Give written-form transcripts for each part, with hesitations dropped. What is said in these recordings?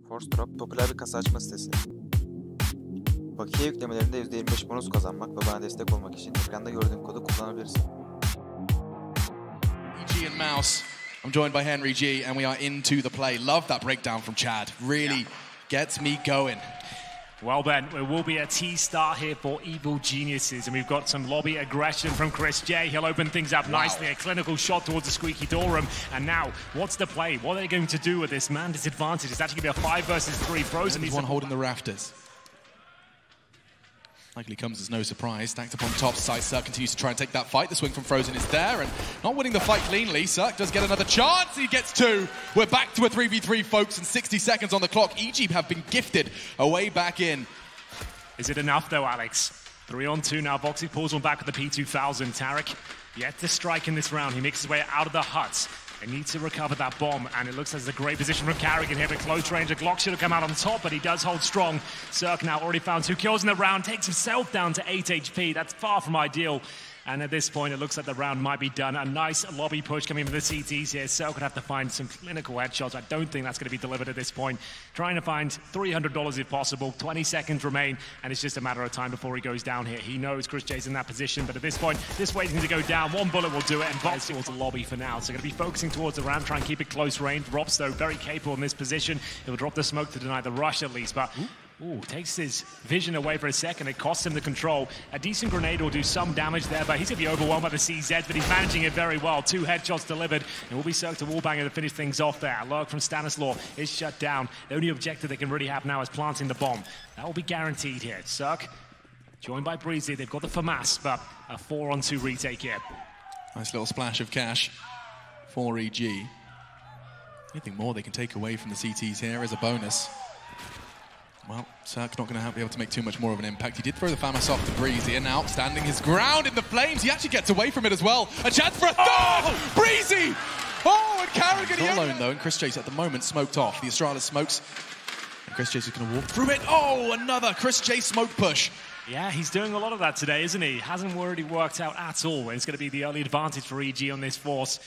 Force Drop popüler bir kasa açma sitesi. Bakiye yüklemelerinde %25 bonus kazanmak ve bana destek olmak için ekranda gördüğün kodu kullanabilirsin. G and Mouse. I'm joined by Henry G, and we are into the play. Love that breakdown from Chad. Really gets me going. Well, Ben, it will be a T-start here for Evil Geniuses, and we've got some lobby aggression from Chris J. He'll open things up nicely, a clinical shot towards the squeaky door room. And now, what's the play? What are they going to do with this man disadvantage? It's actually going to be a 5 versus 3. Frozen needs one holding the rafters. Likely comes as no surprise. Stacked up on top, side Cirque continues to try and take that fight. The swing from Frozen is there, and not winning the fight cleanly. Cirque does get another chance. He gets 2. We're back to a 3v3, folks, and 60 seconds on the clock. EG have been gifted a way back in. Is it enough, though, Alex? 3-on-2 now. WOXIC pulls one back with the P2000. Tarek yet to strike in this round. He makes his way out of the hut. They need to recover that bomb, and it looks like it's a great position from Carrigan here, but close range. A Glock should have come out on top, but he does hold strong. Cirque now already found 2 kills in the round, takes himself down to 8 HP. That's far from ideal. And at this point, it looks like the round might be done. A nice lobby push coming from the CTs here. Cirque would have to find some clinical headshots. I don't think that's going to be delivered at this point. Trying to find $300 if possible. 20 seconds remain, and it's just a matter of time before he goes down here. He knows Chris J's in that position, but at this point, this waiting to go down. One bullet will do it, and Vox towards the lobby for now. So going to be focusing towards the round, try and keep it close range. Robs, though, very capable in this position. He'll drop the smoke to deny the rush at least, but... Ooh, takes his vision away for a second. It costs him the control. A decent grenade will do some damage there, but he's going to be overwhelmed by the CZ, but he's managing it very well. 2 headshots delivered. It will be Cirque to wallbanger to finish things off there. Lurk from Stanislaw is shut down. The only objective that can really have now is planting the bomb. That will be guaranteed here. Cirque, joined by Breezy. They've got the FAMAS, but a 4-on-2 retake here. Nice little splash of cash for EG. Anything more they can take away from the CTs here as a bonus. Well, Cirque's not going to be able to make too much more of an impact. He did throw the FAMAS off to Breezy, and now standing his ground in the flames. He actually gets away from it as well. A chance for a third! Breezy! Oh, and Carrigan... Not alone, though, and Chris Chase at the moment smoked off. The Astralis smokes, and Chris Chase is going to walk through it. Oh, another Chris Chase smoke push. Yeah, he's doing a lot of that today, isn't he? Hasn't already worked out at all. It's going to be the early advantage for EG on this force.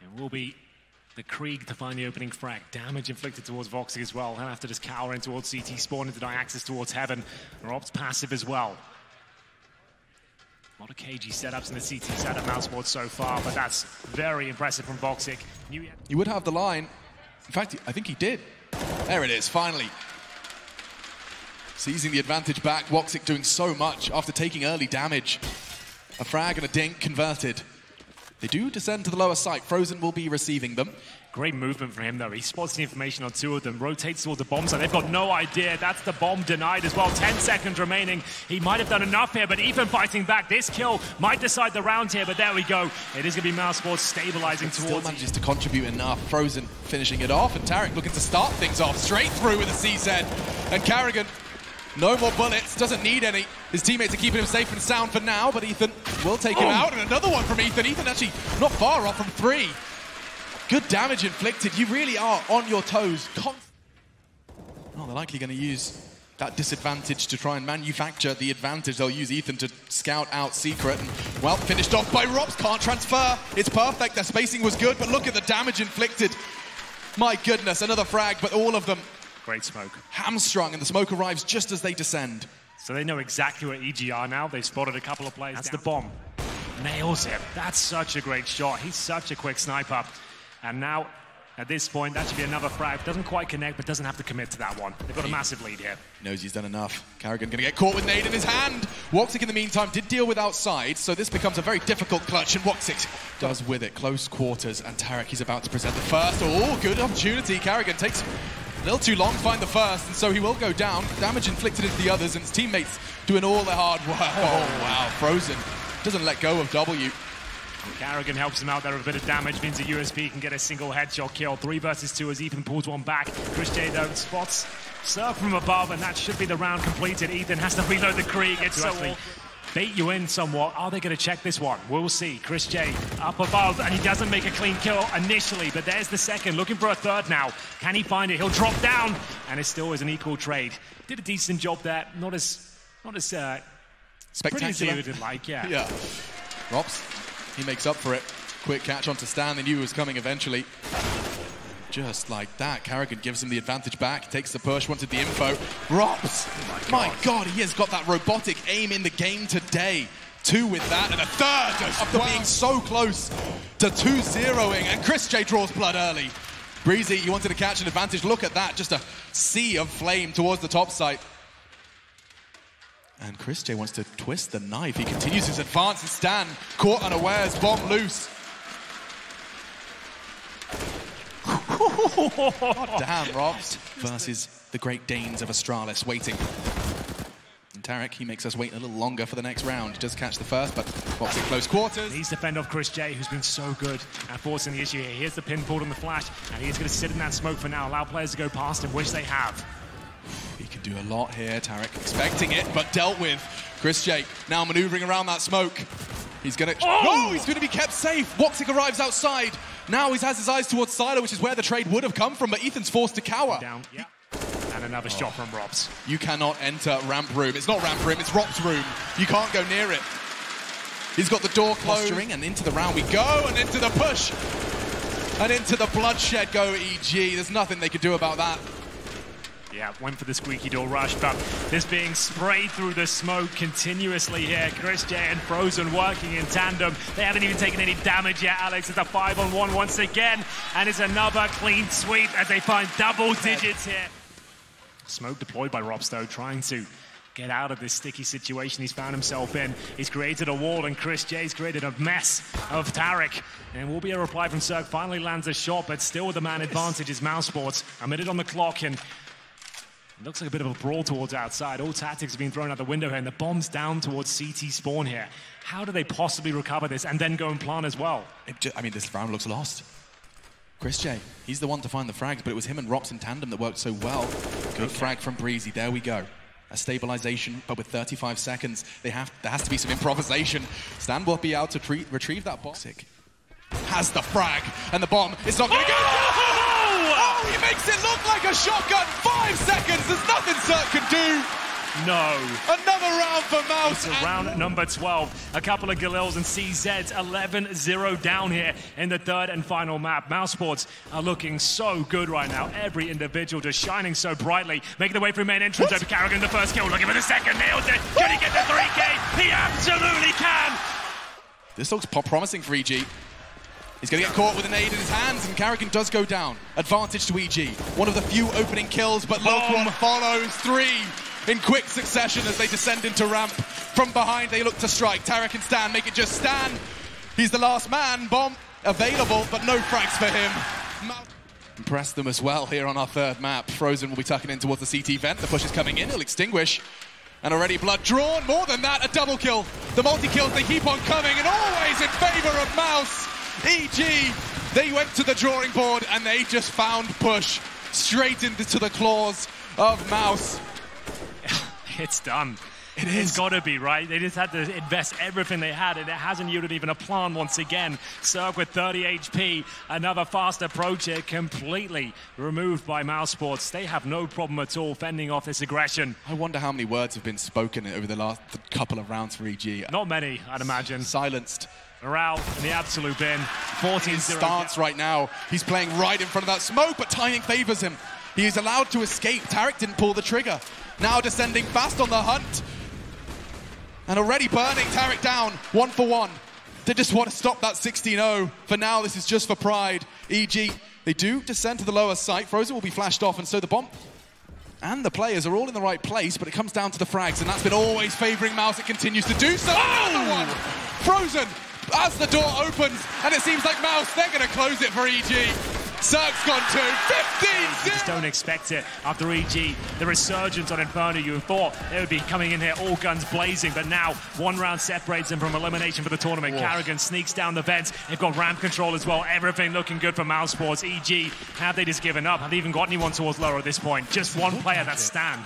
It will be... the Krieg to find the opening frag. Damage inflicted towards Voxic as well. He'll have to just cower in towards CT, spawn into deny access towards Heaven. Rob's passive as well. A lot of KG setups in the CT setup MOUSESPORTS so far, but that's very impressive from Voxic. He would have the line. In fact, I think he did. There it is, finally. Seizing the advantage back. Voxic doing so much after taking early damage. A frag and a dink converted. They do descend to the lower site. Frozen will be receiving them. Great movement from him, though. He spots the information on 2 of them, rotates towards the bomb site. They've got no idea. That's the bomb denied as well. 10 seconds remaining. He might have done enough here, but Ethan fighting back. This kill might decide the round here, but there we go. It is going to be MOUSESPORTS stabilizing towards... Still manages to contribute enough. Frozen finishing it off, and Tarek looking to start things off. Straight through with a CZ. And Carrigan... no more bullets, doesn't need any. His teammates are keeping him safe and sound for now, but Ethan will take him out. And another one from Ethan. Ethan actually not far off from 3. Good damage inflicted. You really are on your toes. Oh, they're likely going to use that disadvantage to try and manufacture the advantage. They'll use Ethan to scout out Secret. And, well, finished off by Robs. Can't transfer. It's perfect. Their spacing was good, but look at the damage inflicted. My goodness, another frag, but all of them... great smoke. Hamstrung, and the smoke arrives just as they descend. So they know exactly where EG are now. They've spotted a couple of players. That's the bomb. Nails him. That's such a great shot. He's such a quick sniper. And now, at this point, that should be another frag. Doesn't quite connect, but doesn't have to commit to that one. They've got a massive lead here. Knows he's done enough. Carrigan going to get caught with nade in his hand. WOXIC, in the meantime, did deal with outside, so this becomes a very difficult clutch, and WOXIC does with it. Close quarters, and Tarek, he's about to present the first. Oh, good opportunity. Carrigan takes... a little too long to find the first, and so he will go down. Damage inflicted into the others, and his teammates doing all their hard work. Oh, wow. Frozen doesn't let go of W. Carrigan helps him out there with a bit of damage, means that USP can get a single headshot kill. 3 versus 2 as Ethan pulls one back. Chris J, though, spots Cirque from above, and that should be the round completed. Ethan has to reload the Krieg. It's so bait you in somewhat. Are they going to check this one? We'll see. Chris J up above, and he doesn't make a clean kill initially, but there's the second. Looking for a third now. Can he find it? He'll drop down, and it still is an equal trade. Did a decent job there. Not as spectacular. Pretty as like, yeah. Yeah. Robs, he makes up for it. Quick catch onto Stan. They knew he was coming eventually. Just like that, Carrigan gives him the advantage back, takes the push, wanted the info. Rops! My God, he has got that robotic aim in the game today. 2 with that, and a third after being so close to 2-0ing, and Chris J draws blood early. Breezy, you wanted to catch an advantage. Look at that, just a sea of flame towards the top site. And Chris J wants to twist the knife. He continues his advance, and Stan caught unawares, bomb loose. God damn, Robs versus the Great Danes of Astralis waiting. And Tarek, he makes us wait a little longer for the next round. He does catch the first, but Box in close quarters. Needs to fend off Chris J, who's been so good at forcing the issue here. Here's the pin pulled on the flash, and he's going to sit in that smoke for now, allow players to go past him, which they have. He can do a lot here, Tarek expecting it, but dealt with. Chris J now maneuvering around that smoke. He's going to... Oh! He's going to be kept safe. WOXIC arrives outside. Now he has his eyes towards Silo, which is where the trade would have come from, but Ethan's forced to cower. Down, yeah. And another shot from Robs. You cannot enter ramp room. It's not ramp room, it's Robs room. You can't go near it. He's got the door closed. And into the round we go, and into the push. And into the bloodshed go EG. There's nothing they could do about that. Yeah, went for the squeaky door rush, but this being sprayed through the smoke continuously here. Chris J and Frozen working in tandem. They haven't even taken any damage yet, Alex. It's a 5-on-1 once again, and it's another clean sweep as they find double digits here. Smoke deployed by Robs, though, trying to get out of this sticky situation he's found himself in. He's created a wall, and Chris J's created a mess of Tarek. And will be a reply from Cirque. Finally lands a shot, but still with the man advantage is MOUSESPORTS. A minute on the clock, and it looks like a bit of a brawl towards outside. All tactics have been thrown out the window here, and the bomb's down towards CT spawn here. How do they possibly recover this and then go and plant as well? I mean, this round looks lost. Chris J, he's the one to find the frags, but it was him and Rops in tandem that worked so well. Good frag from Breezy, there we go. A stabilization, but with 35 seconds, there has to be some improvisation. Stan will be able to retrieve that box. Has the frag, and the bomb, it's not gonna go! Oh, he makes it look like a shotgun! 5 seconds, there's nothing Cirque can do! No. Another round for Mouse. It's round number 12. A couple of Galils and CZs, 11-0 down here in the third and final map. MOUSESPORTS are looking so good right now. Every individual just shining so brightly. Making the way through main entrance over Carrigan, the first kill. Looking for the second, nails it. Can he get the 3K? He absolutely can. This looks promising for EG. He's going to get caught with an aid in his hands, and Carrigan does go down. Advantage to EG. One of the few opening kills, but Loquan follows 3 in quick succession as they descend into ramp. From behind, they look to strike. Tarek and Stan make it just Stan. He's the last man. Bomb available, but no frags for him. Impressed them as well here on our third map. Frozen will be tucking in towards the CT vent. The push is coming in. He'll extinguish. And already blood drawn. More than that, a double kill. The multi-kills, they keep on coming, and always in favor of Mouse. EG, they went to the drawing board and they just found push straight into the claws of Mouse. It's done. It is. It's got to be, right? They just had to invest everything they had, and it hasn't yielded even a plant once again. Cirque with 30 HP, another fast approach here, completely removed by MOUSESPORTS. They have no problem at all fending off this aggression. I wonder how many words have been spoken over the last couple of rounds for EG. Not many, I'd imagine. Silenced. Morale in the absolute bin. 14-0. Stance right now. He's playing right in front of that smoke, but timing favors him. He is allowed to escape. Tarek didn't pull the trigger. Now descending fast on the hunt. And already burning Tarek down, 1 for 1. They just want to stop that 16-0. For now, this is just for pride. EG, they do descend to the lower site. Frozen will be flashed off, and so the bomb and the players are all in the right place, but it comes down to the frags, and that's been always favoring Mouse. It continues to do so. Another one! Frozen, as the door opens, and it seems like Mouse, they're going to close it for EG. Cirque's gone to 15-0. You just don't expect it after EG. The resurgence on Inferno, you thought they would be coming in here all guns blazing, but now 1 round separates them from elimination for the tournament. Whoa. Carrigan sneaks down the vents. They've got ramp control as well. Everything looking good for MOUSESPORTS. EG, have they just given up? Have they even got anyone towards lower at this point? Just one player, that's Stan.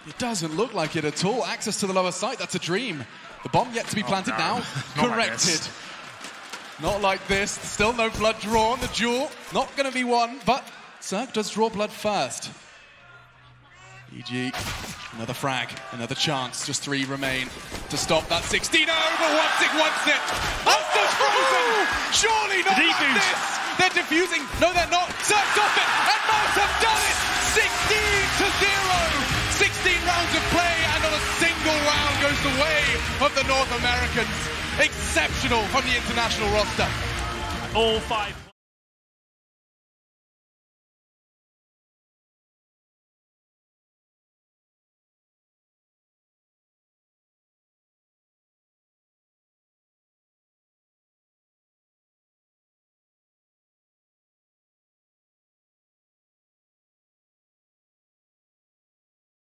It doesn't look like it at all. Access to the lower site, that's a dream. The bomb yet to be planted now. Corrected. Not like this. Still no blood drawn. The duel not going to be won, but Cirque does draw blood first. EG, another frag, another chance. Just 3 remain to stop that 16-0, but WOXIC wants it. Monster's frozen! Surely not like this! They're defusing. No, they're not. Surf's off it, and Mouse have done it! 16-0! 16 rounds of play, and not a single round goes the way of the North Americans. Exceptional from the international roster. All 5.